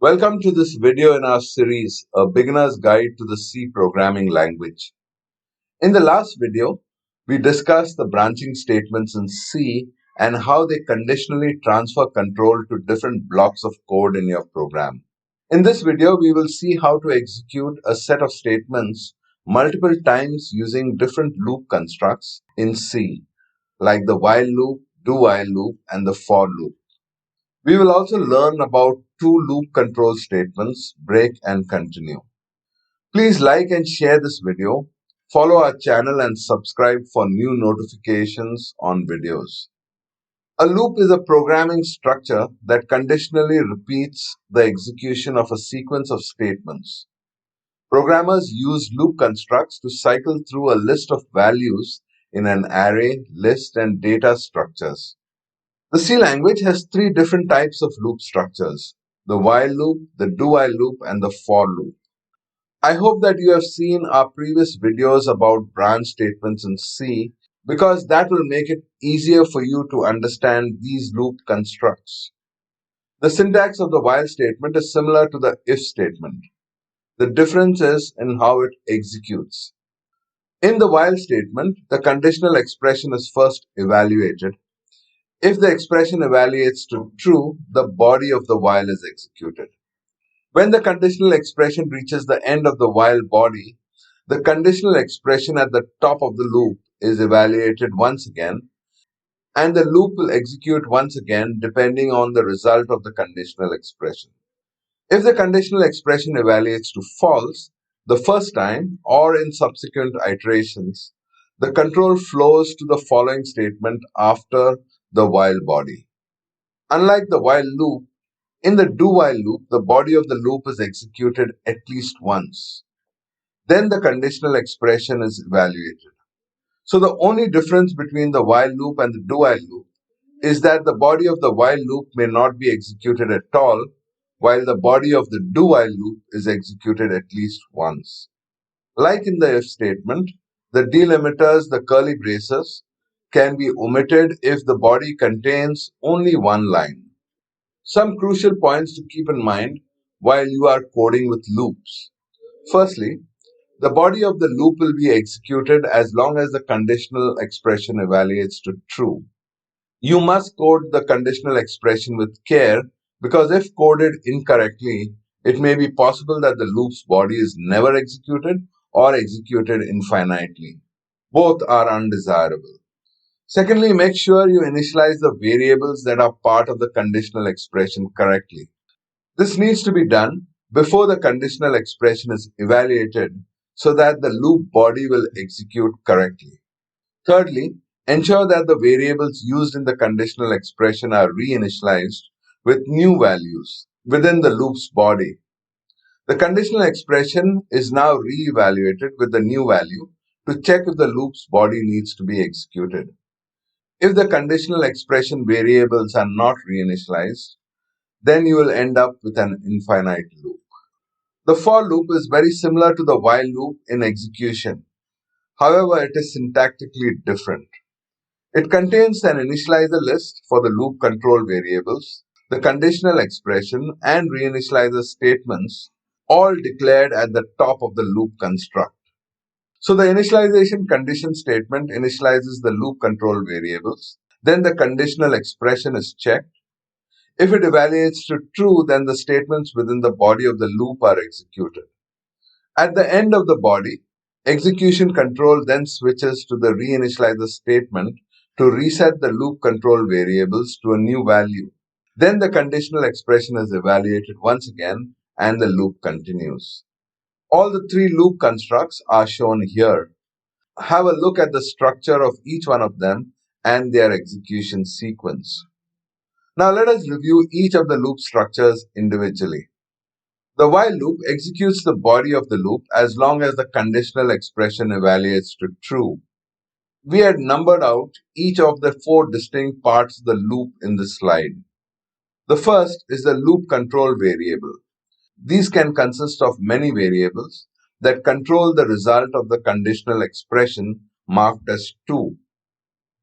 Welcome to this video in our series, A Beginner's Guide to the C Programming Language. In the last video, we discussed the branching statements in C and how they conditionally transfer control to different blocks of code in your program. In this video, we will see how to execute a set of statements multiple times using different loop constructs in C, like the while loop, do while loop, and the for loop. We will also learn about two loop control statements, break and continue. Please like and share this video, follow our channel and subscribe for new notifications on videos. A loop is a programming structure that conditionally repeats the execution of a sequence of statements. Programmers use loop constructs to cycle through a list of values in an array, list, and data structures. The C language has three different types of loop structures: the while loop, the do while loop, and the for loop. I hope that you have seen our previous videos about branch statements in C because that will make it easier for you to understand these loop constructs. The syntax of the while statement is similar to the if statement. The difference is in how it executes. In the while statement, the conditional expression is first evaluated. If the expression evaluates to true, the body of the while is executed. When the conditional expression reaches the end of the while body, the conditional expression at the top of the loop is evaluated once again, and the loop will execute once again depending on the result of the conditional expression. If the conditional expression evaluates to false the first time or in subsequent iterations, the control flows to the following statement after the while body. Unlike the while loop, in the do while loop, the body of the loop is executed at least once. Then the conditional expression is evaluated. So the only difference between the while loop and the do while loop is that the body of the while loop may not be executed at all, while the body of the do while loop is executed at least once. Like in the if statement, the delimiters, the curly braces, can be omitted if the body contains only one line. Some crucial points to keep in mind while you are coding with loops. Firstly, the body of the loop will be executed as long as the conditional expression evaluates to true. You must code the conditional expression with care because if coded incorrectly, it may be possible that the loop's body is never executed or executed infinitely. Both are undesirable. Secondly, make sure you initialize the variables that are part of the conditional expression correctly. This needs to be done before the conditional expression is evaluated so that the loop body will execute correctly. Thirdly, ensure that the variables used in the conditional expression are reinitialized with new values within the loop's body. The conditional expression is now re-evaluated with the new value to check if the loop's body needs to be executed. If the conditional expression variables are not reinitialized, then you will end up with an infinite loop. The for loop is very similar to the while loop in execution. However, it is syntactically different. It contains an initializer list for the loop control variables, the conditional expression, and reinitializer statements, all declared at the top of the loop construct. So the initialization condition statement initializes the loop control variables. Then the conditional expression is checked. If it evaluates to true, then the statements within the body of the loop are executed. At the end of the body, execution control then switches to the reinitializer statement to reset the loop control variables to a new value. Then the conditional expression is evaluated once again and the loop continues. All the three loop constructs are shown here. Have a look at the structure of each one of them and their execution sequence. Now let us review each of the loop structures individually. The while loop executes the body of the loop as long as the conditional expression evaluates to true. We had numbered out each of the four distinct parts of the loop in this slide. The first is the loop control variable. These can consist of many variables that control the result of the conditional expression marked as true.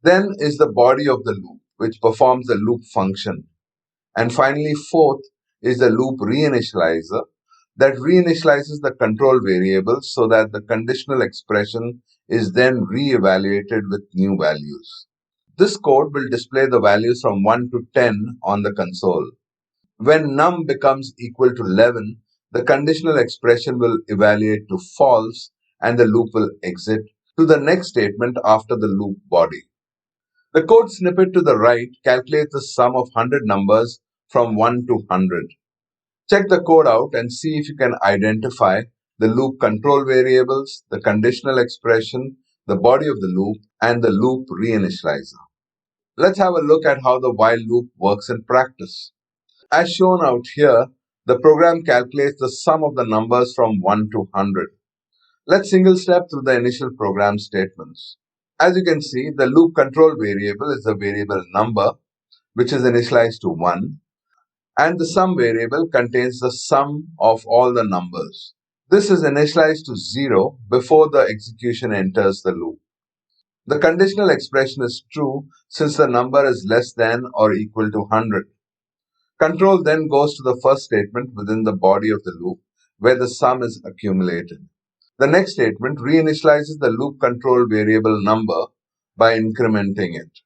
Then is the body of the loop, which performs the loop function. And finally, fourth is the loop reinitializer that reinitializes the control variable so that the conditional expression is then re-evaluated with new values. This code will display the values from 1 to 10 on the console. When num becomes equal to 11, the conditional expression will evaluate to false and the loop will exit to the next statement after the loop body. The code snippet to the right calculates the sum of 100 numbers from 1 to 100. Check the code out and see if you can identify the loop control variables, the conditional expression, the body of the loop, and the loop reinitializer. Let's have a look at how the while loop works in practice. As shown out here, the program calculates the sum of the numbers from 1 to 100. Let's single step through the initial program statements. As you can see, the loop control variable is the variable number, which is initialized to 1, and the sum variable contains the sum of all the numbers. This is initialized to 0 before the execution enters the loop. The conditional expression is true since the number is less than or equal to 100. Control then goes to the first statement within the body of the loop where the sum is accumulated. The next statement reinitializes the loop control variable number by incrementing it.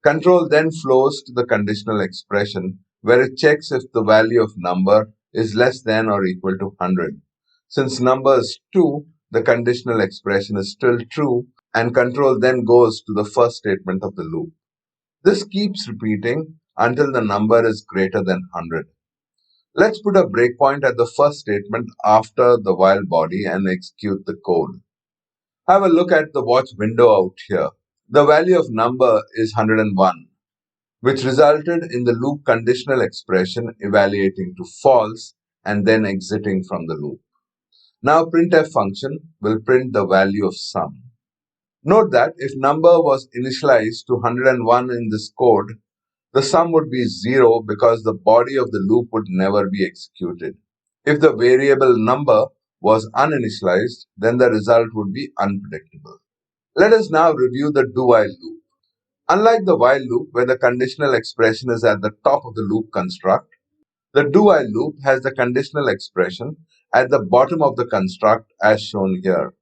Control then flows to the conditional expression where it checks if the value of number is less than or equal to 100. Since number is 2, the conditional expression is still true and control then goes to the first statement of the loop. This keeps repeating until the number is greater than 100. Let's put a breakpoint at the first statement after the while body and execute the code. Have a look at the watch window out here. The value of number is 101, which resulted in the loop conditional expression evaluating to false and then exiting from the loop. Now printf function will print the value of sum. Note that if number was initialized to 101 in this code, the sum would be 0 because the body of the loop would never be executed. If the variable number was uninitialized, then the result would be unpredictable. Let us now review the do-while loop. Unlike the while loop, where the conditional expression is at the top of the loop construct, the do-while loop has the conditional expression at the bottom of the construct as shown here.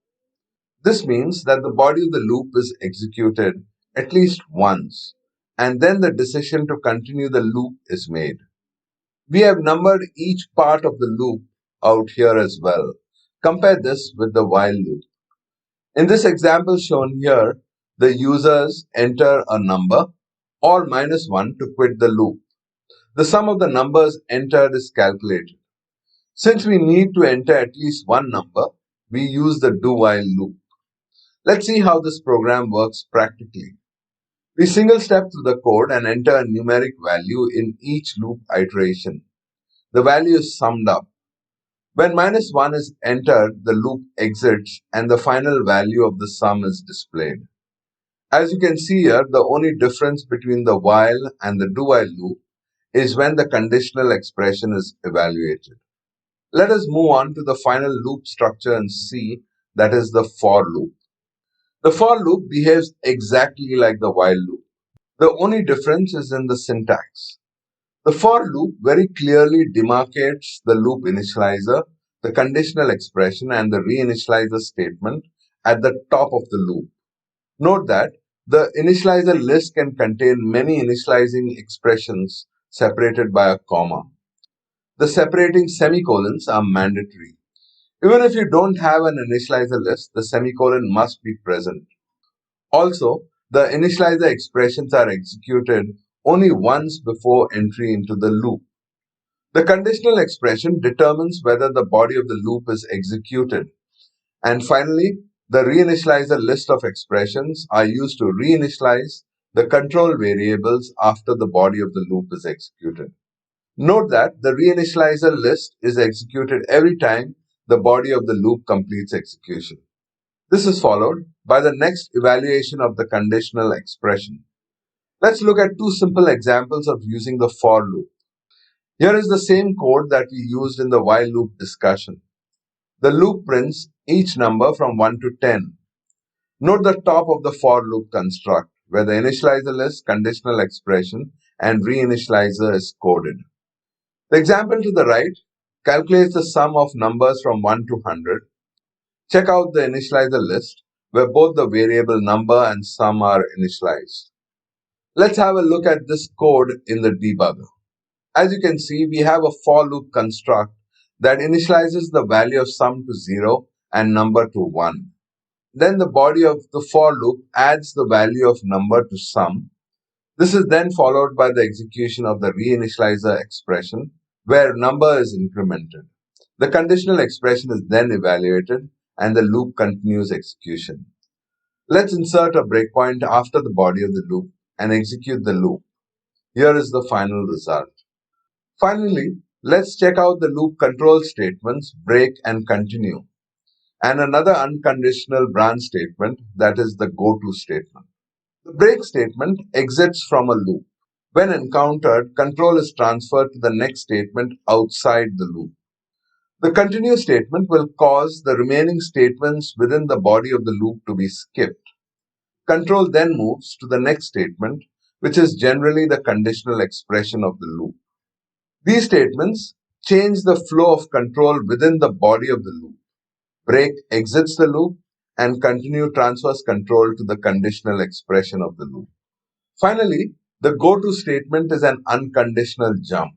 This means that the body of the loop is executed at least once, and then the decision to continue the loop is made. We have numbered each part of the loop out here as well. Compare this with the while loop. In this example shown here, the users enter a number or -1 to quit the loop. The sum of the numbers entered is calculated. Since we need to enter at least one number, we use the do-while loop. Let's see how this program works practically. We single step through the code and enter a numeric value in each loop iteration. The value is summed up. When -1 is entered, the loop exits and the final value of the sum is displayed. As you can see here, the only difference between the while and the do-while loop is when the conditional expression is evaluated. Let us move on to the final loop structure in C, that is the for loop. The for loop behaves exactly like the while loop. The only difference is in the syntax. The for loop very clearly demarcates the loop initializer, the conditional expression, and the reinitializer statement at the top of the loop. Note that the initializer list can contain many initializing expressions separated by a comma. The separating semicolons are mandatory. Even if you don't have an initializer list, the semicolon must be present. Also, the initializer expressions are executed only once before entry into the loop. The conditional expression determines whether the body of the loop is executed. And finally, the reinitializer list of expressions are used to reinitialize the control variables after the body of the loop is executed. Note that the reinitializer list is executed every time the body of the loop completes execution. This is followed by the next evaluation of the conditional expression. Let's look at two simple examples of using the for loop. Here is the same code that we used in the while loop discussion. The loop prints each number from 1 to 10. Note the top of the for loop construct, where the initializer list, conditional expression, and reinitializer is coded. The example to the right calculates the sum of numbers from 1 to 100. Check out the initializer list where both the variable number and sum are initialized. Let's have a look at this code in the debugger. As you can see, we have a for loop construct that initializes the value of sum to 0 and number to 1. Then the body of the for loop adds the value of number to sum. This is then followed by the execution of the reinitializer expression where number is incremented. The conditional expression is then evaluated and the loop continues execution. Let's insert a breakpoint after the body of the loop and execute the loop. Here is the final result. Finally, let's check out the loop control statements break and continue, and another unconditional branch statement, that is the goto statement. The break statement exits from a loop. When encountered, control is transferred to the next statement outside the loop. The continue statement will cause the remaining statements within the body of the loop to be skipped. Control then moves to the next statement, which is generally the conditional expression of the loop. These statements change the flow of control within the body of the loop. Break exits the loop and continue transfers control to the conditional expression of the loop. Finally, the goto statement is an unconditional jump.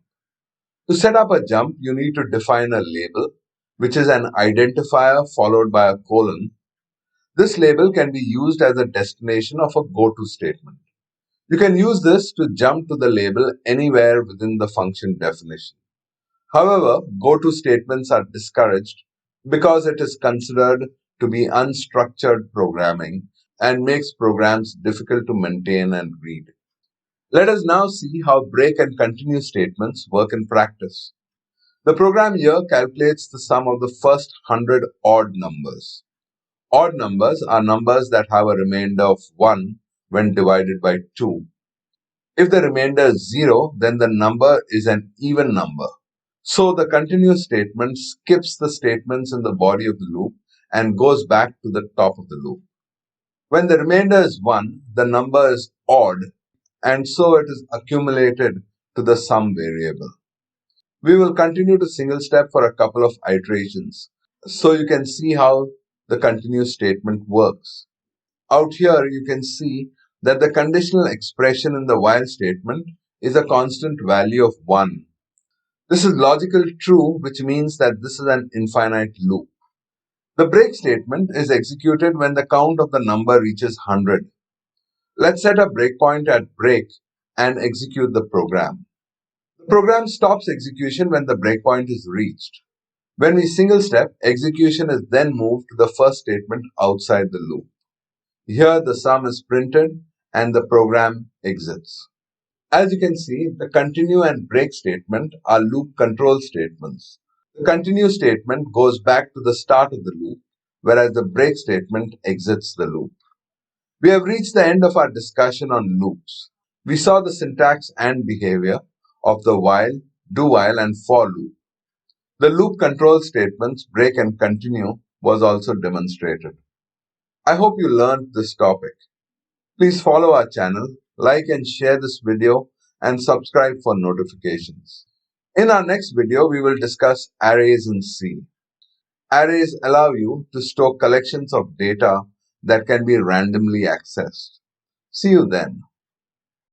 To set up a jump, you need to define a label, which is an identifier followed by a colon. This label can be used as a destination of a goto statement. You can use this to jump to the label anywhere within the function definition. However, goto statements are discouraged because it is considered to be unstructured programming and makes programs difficult to maintain and read. Let us now see how break and continue statements work in practice. The program here calculates the sum of the first 100 odd numbers. Odd numbers are numbers that have a remainder of 1 when divided by 2. If the remainder is 0, then the number is an even number. So the continue statement skips the statements in the body of the loop and goes back to the top of the loop. When the remainder is 1, the number is odd and so it is accumulated to the sum variable. We will continue to single step for a couple of iterations so you can see how the continue statement works. Out here you can see that the conditional expression in the while statement is a constant value of 1. This is logically true, which means that this is an infinite loop. The break statement is executed when the count of the number reaches 100. Let's set a breakpoint at break and execute the program. The program stops execution when the breakpoint is reached. When we single step, execution is then moved to the first statement outside the loop. Here the sum is printed and the program exits. As you can see, the continue and break statement are loop control statements. The continue statement goes back to the start of the loop, whereas the break statement exits the loop. We have reached the end of our discussion on loops. We saw the syntax and behavior of the while, do while, and for loop. The loop control statements break and continue was also demonstrated. I hope you learned this topic. Please follow our channel, like and share this video, and subscribe for notifications. In our next video, we will discuss arrays in C. Arrays allow you to store collections of data that can be randomly accessed. See you then.